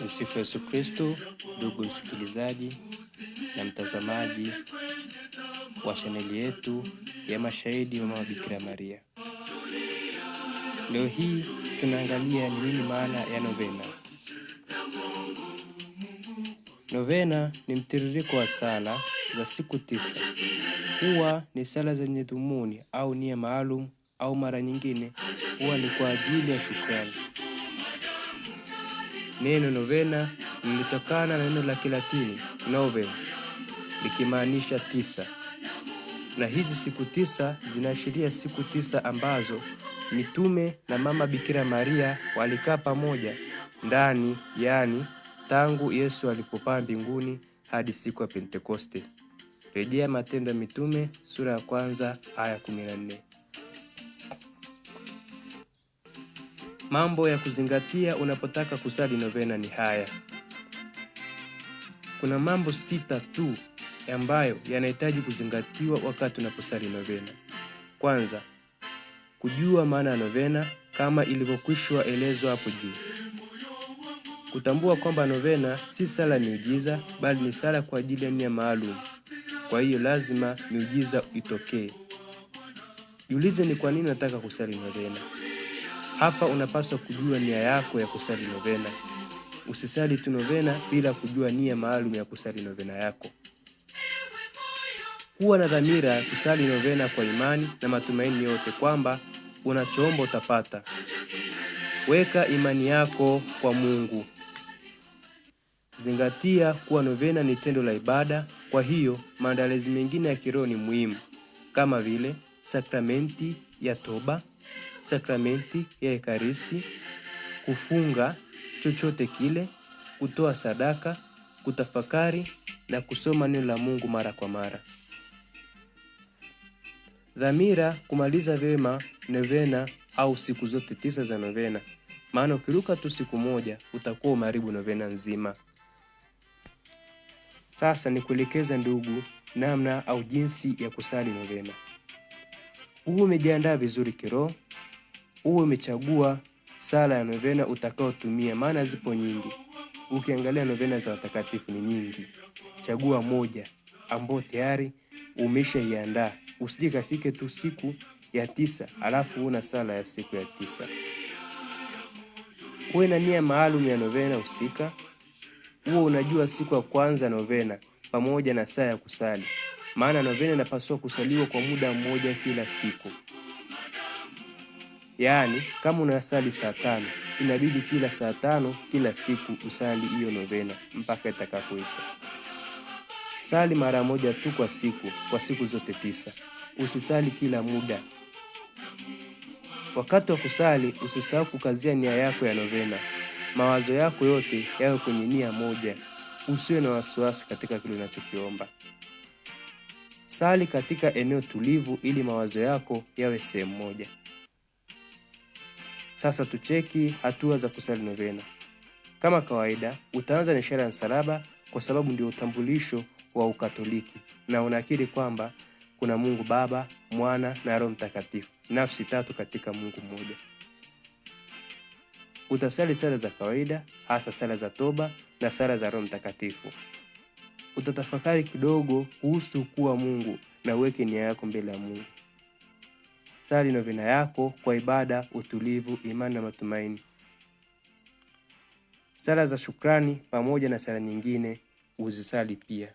Tumsifu Yesu Kristo. Ndugu msikilizaji na mtazamaji wa chaneli yetu ya Mashahidi wa Mama Bikira Maria. Leo hii tunaangalia ni nini maana ya novena. Novena ni mtiririko wa sala za siku 9. Huwa ni sala zenye dhumuni au nia maalum, au mara nyingine huwa ni kwa ajili ya shukrani. Neno novena lilitokana na neno la Kilatini novem, likimaanisha 9. Na hizi siku 9 zinaashiria siku 9 ambazo mitume na Mama Bikira Maria walikaa pamoja ndani, yani tangu Yesu alipopaa mbinguni hadi siku ya Pentekoste. Rejea Matendo ya Mitume sura ya 1 aya 14. Mambo ya kuzingatia unapotaka kusali novena ni haya. Kuna mambo 6 tu ambayo yanahitaji kuzingatiwa wakati unaposali novena. Kwanza, kujua maana ya novena kama ilivyokwisha elezwa hapo juu. Kutambua kwamba novena si sala miujiza, bali ni sala kwa ajili ya nia maalum. Kwa hiyo lazima miujiza itokee. Jiulize ni kwa nini unataka kusali novena. Hapa unapaswa kujua nia yako ya kusali novena. Usisali tu novena bila kujua nia maalum ya kusali novena yako. Kuwa na dhamira ya kusali novena kwa imani na matumaini yote kwamba unachoomba utapata. Weka imani yako kwa Mungu. Zingatia kuwa novena ni tendo la ibada, kwa hiyo maandalizi mengine ya kiroho ni muhimu, kama vile sakramenti ya toba, sakramenti ya ekaristi, kufunga chochote kile, kutoa sadaka, kutafakari na kusoma neno la Mungu mara kwa mara. Dhamira kumaliza vema novena au siku zote 9 za novena, maana ukiruka tu siku moja utakuwa umeharibu novena nzima. Sasa ni kuelekeza ndugu namna au jinsi ya kusali novena. Uwe umejiandaa vizuri kiroho, uwe umechagua sala ya novena utakayotumia, maana zipo nyingi. Ukiangalia novena za watakatifu ni nyingi. Chagua moja ambayo tayari umeshaiandaa. Usije kafike tu siku ya 9 alafu una sala ya siku ya 9. Uwe na nia maalum ya novena husika. Uwe unajua siku ya kwanza novena pamoja na saa ya kusali, maana novena inapaswa kusaliwa kwa muda mmoja kila siku. Yaani kama unasali saa 5, inabidi kila saa 5 kila siku usali hiyo novena mpaka itakapoisha. Sali mara moja tu kwa siku zote 9. Usisali kila muda. Wakati wa kusali usisahau kukazia nia yako ya novena. Mawazo yako yote yawe kwenye nia moja. Usiwe na wasiwasi katika kile unachokiomba. Sali katika eneo tulivu ili mawazo yako yawe sehemu moja. Sasa tucheki hatua za kusali novena. Kama kawaida, utaanza na ishara ya msalaba kwa sababu ndio utambulisho wa Ukatoliki, na unakiri kwamba kuna Mungu Baba, Mwana na Roho Mtakatifu, nafsi 3 katika Mungu mmoja. Utasali sala za kawaida, hasa sala za toba na sala za Roho Mtakatifu. Utatafakari kidogo kuhusu kuwa Mungu na uweke nia yako mbele ya Mungu. Sali novena yako kwa ibada, utulivu, imani na matumaini. Sala za shukrani pamoja na sala nyingine uzisali pia.